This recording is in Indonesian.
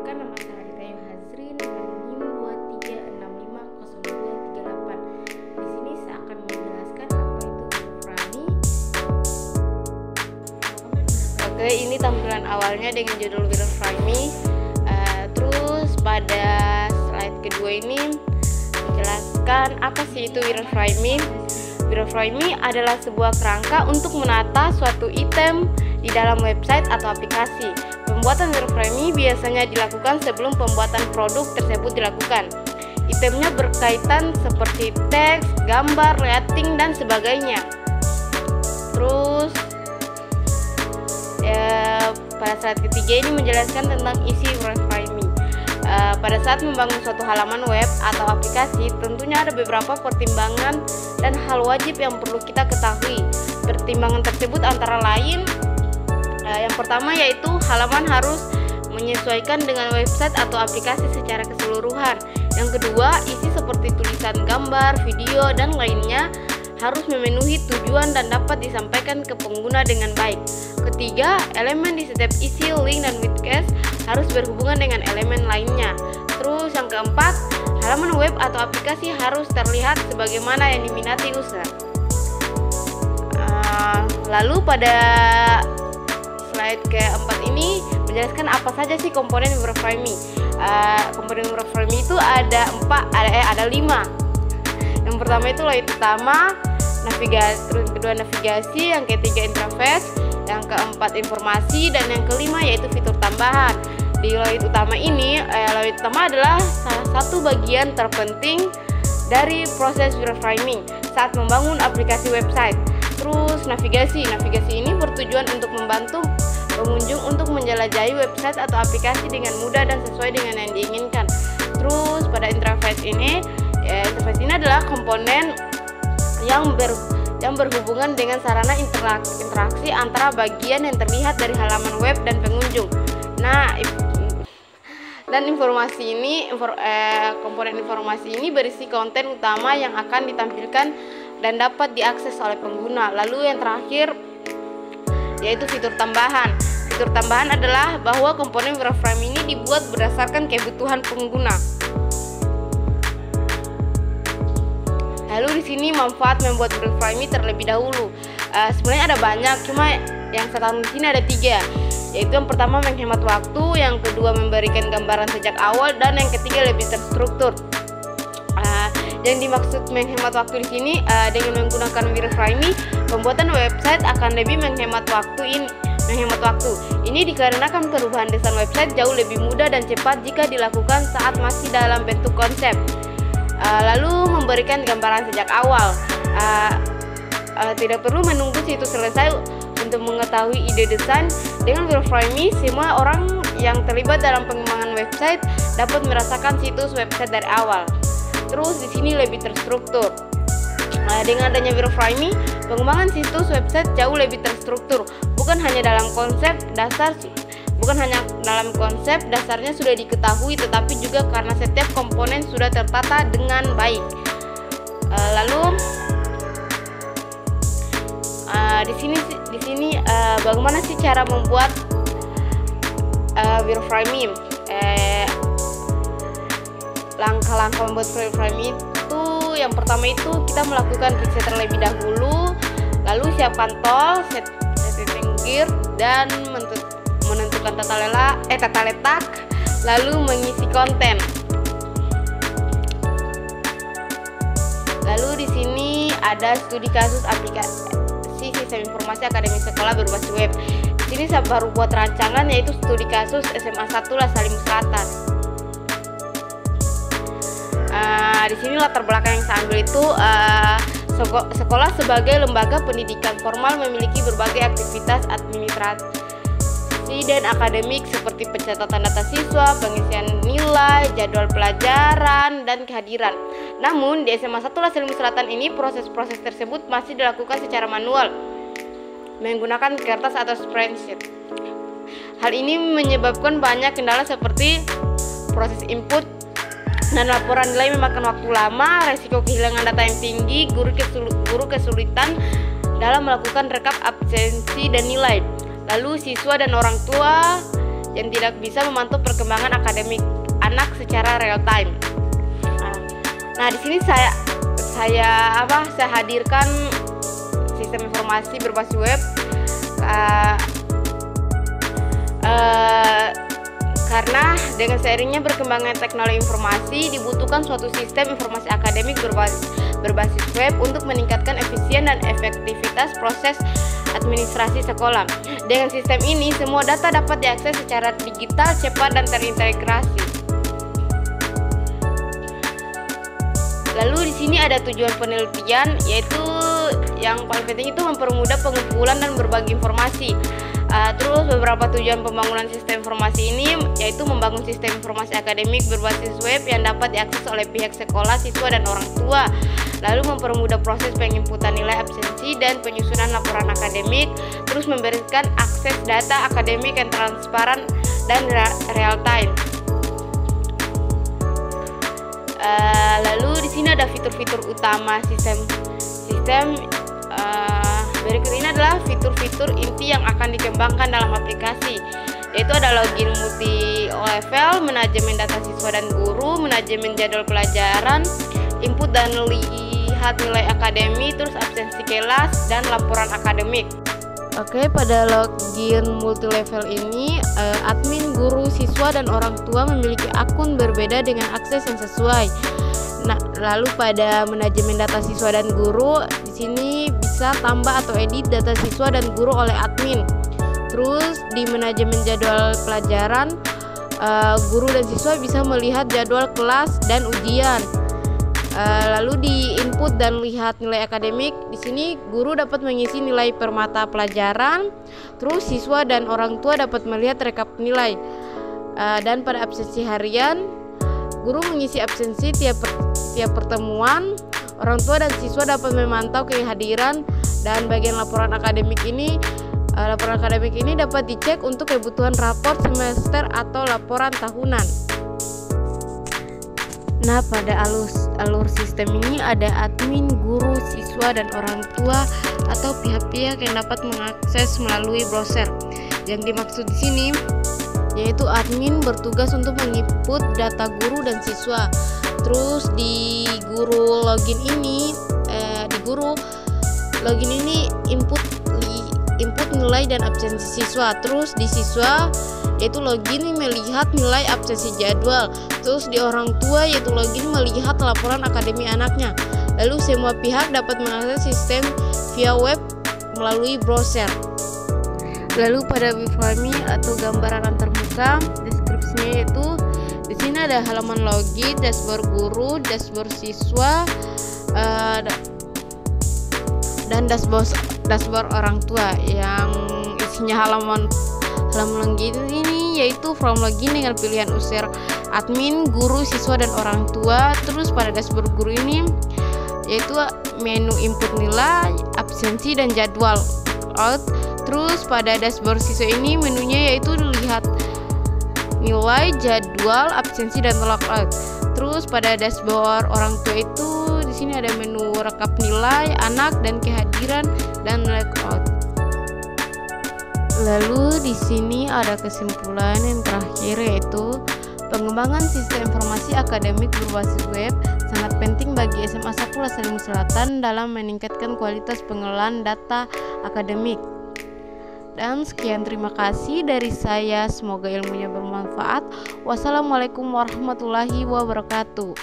Perkenalkan, nama saya Rayu Hazrin dengan NIM 23650238. Di sini saya akan menjelaskan apa itu Wireframe. Oke, ini tampilan awalnya dengan judul Wireframe. Terus pada slide kedua ini menjelaskan apa sih itu Wireframe. Wireframe adalah sebuah kerangka untuk menata suatu item di dalam website atau aplikasi. Pembuatan wireframe biasanya dilakukan sebelum pembuatan produk tersebut dilakukan. Itemnya berkaitan seperti teks, gambar, lighting, dan sebagainya. Terus pada slide ketiga ini menjelaskan tentang isi wireframe. Pada saat membangun suatu halaman web atau aplikasi, tentunya ada beberapa pertimbangan dan hal wajib yang perlu kita ketahui. Pertimbangan tersebut antara lain, yang pertama yaitu halaman harus menyesuaikan dengan website atau aplikasi secara keseluruhan. Yang kedua, isi seperti tulisan, gambar, video, dan lainnya harus memenuhi tujuan dan dapat disampaikan ke pengguna dengan baik. Ketiga, elemen di setiap isi, link, dan widget harus berhubungan dengan elemen lainnya. Terus yang keempat, halaman web atau aplikasi harus terlihat sebagaimana yang diminati user. Lalu pada slide keempat ini menjelaskan apa saja sih komponen wireframe. Komponen wireframe itu ada 5. Yang pertama itu layout utama, navigasi, terus kedua navigasi, yang ketiga interface, yang keempat informasi, dan yang kelima yaitu fitur tambahan. Di layout utama ini, layout utama adalah salah satu bagian terpenting dari proses wireframing saat membangun aplikasi website. Terus navigasi ini bertujuan untuk membantu pengunjung untuk menjelajahi website atau aplikasi dengan mudah dan sesuai dengan yang diinginkan. Terus pada interface ini adalah komponen yang berhubungan dengan sarana interaksi antara bagian yang terlihat dari halaman web dan pengunjung. Dan komponen informasi ini berisi konten utama yang akan ditampilkan dan dapat diakses oleh pengguna. Lalu yang terakhir yaitu fitur tambahan. Fitur tambahan adalah bahwa komponen wireframe ini dibuat berdasarkan kebutuhan pengguna. Lalu di sini manfaat membuat wireframe terlebih dahulu. Sebenarnya ada banyak, cuma yang saya tahu di sini ada 3. Yaitu yang pertama menghemat waktu, yang kedua memberikan gambaran sejak awal, dan yang ketiga lebih terstruktur. Yang dimaksud menghemat waktu di sini dengan menggunakan wireframe, pembuatan website akan lebih menghemat waktu. Ini dikarenakan perubahan desain website jauh lebih mudah dan cepat jika dilakukan saat masih dalam bentuk konsep. Lalu memberikan gambaran sejak awal. Tidak perlu menunggu situs selesai untuk mengetahui ide desain. Dengan wireframe, semua orang yang terlibat dalam pengembangan website dapat merasakan situs website dari awal. Terus di sini lebih terstruktur. Dengan adanya wireframe, pengembangan situs website jauh lebih terstruktur. Bukan hanya dalam konsep dasarnya sudah diketahui, tetapi juga karena setiap komponen sudah tertata dengan baik. Di sini bagaimana sih cara membuat wireframe? Langkah-langkah membuat wireframe itu, yang pertama itu kita melakukan riset terlebih dahulu, lalu siapkan tool, setting gear, dan menentukan tata letak, lalu mengisi konten. Lalu di sini ada studi kasus aplikasi sistem informasi akademik sekolah berbasis web. Di sini saya baru buat rancangan, yaitu studi kasus SMA 1 Las Salim Selatan. Di sini latar belakang yang saya ambil itu sekolah sebagai lembaga pendidikan formal memiliki berbagai aktivitas administrasi dan akademik seperti pencatatan data siswa, pengisian nilai, jadwal pelajaran, dan kehadiran. Namun di SMA 1 Las Salim Selatan ini proses-proses tersebut masih dilakukan secara manual menggunakan kertas atau spreadsheet. Hal ini menyebabkan banyak kendala seperti proses input dan laporan nilai memakan waktu lama, resiko kehilangan data yang tinggi, guru kesulitan dalam melakukan rekap absensi dan nilai. Lalu siswa dan orang tua yang tidak bisa memantau perkembangan akademik anak secara real time. Nah, di sini saya hadirkan sistem informasi berbasis web karena dengan seiringnya berkembangnya teknologi informasi dibutuhkan suatu sistem informasi akademik berbasis web untuk meningkatkan efisien dan efektivitas proses administrasi sekolah. Dengan sistem ini semua data dapat diakses secara digital, cepat dan terintegrasi. Lalu di sini ada tujuan penelitian, yaitu yang paling penting itu mempermudah pengumpulan dan berbagi informasi. Terus beberapa tujuan pembangunan sistem informasi ini yaitu membangun sistem informasi akademik berbasis web yang dapat diakses oleh pihak sekolah, siswa dan orang tua. Lalu mempermudah proses penginputan nilai absensi dan penyusunan laporan akademik. Terus memberikan akses data akademik yang transparan dan real time. Lalu di sini ada fitur-fitur utama sistem berikut ini adalah fitur-fitur inti yang akan dikembangkan dalam aplikasi, yaitu ada login multi level, manajemen data siswa dan guru, manajemen jadwal pelajaran, input dan lihat nilai akademi, terus absensi kelas dan laporan akademik. Oke, pada login multi level ini admin, guru, siswa dan orang tua memiliki akun berbeda dengan akses yang sesuai. Nah, lalu pada manajemen data siswa dan guru, di sini bisa tambah atau edit data siswa dan guru oleh admin. Terus di manajemen jadwal pelajaran, guru dan siswa bisa melihat jadwal kelas dan ujian. Lalu di input dan lihat nilai akademik, di sini guru dapat mengisi nilai per mata pelajaran, terus siswa dan orang tua dapat melihat rekap nilai. Dan pada absensi harian, guru mengisi absensi tiap pertemuan, orang tua dan siswa dapat memantau kehadiran, dan bagian laporan akademik ini dapat dicek untuk kebutuhan rapor semester atau laporan tahunan. Nah, pada alur sistem ini ada admin, guru, siswa dan orang tua atau pihak-pihak yang dapat mengakses melalui browser. Yang dimaksud di sini yaitu admin bertugas untuk menginput data guru dan siswa. Terus di guru login ini input nilai dan absensi siswa. Terus di siswa yaitu login melihat nilai absensi jadwal. Terus di orang tua yaitu login melihat laporan akademi anaknya. Lalu semua pihak dapat mengakses sistem via web melalui browser. Lalu pada WeFlyMe atau gambaran antarmuka, deskripsinya yaitu di sini ada halaman login, dashboard guru, dashboard siswa, dan dashboard orang tua. Yang isinya halaman login ini yaitu from login dengan pilihan user admin, guru, siswa dan orang tua. Terus pada dashboard guru ini yaitu menu input nilai, absensi dan jadwal out. Terus pada dashboard siswa ini menunya yaitu lihat nilai, jadwal, absensi dan logout. Terus pada dashboard orang tua itu di sini ada menu rekap nilai anak dan kehadiran dan logout. Lalu di sini ada kesimpulan yang terakhir yaitu pengembangan sistem informasi akademik berbasis web sangat penting bagi SMA 1 Lestari Selatan dalam meningkatkan kualitas pengelolaan data akademik. Dan sekian, terima kasih dari saya, semoga ilmunya bermanfaat. Wassalamualaikum warahmatullahi wabarakatuh.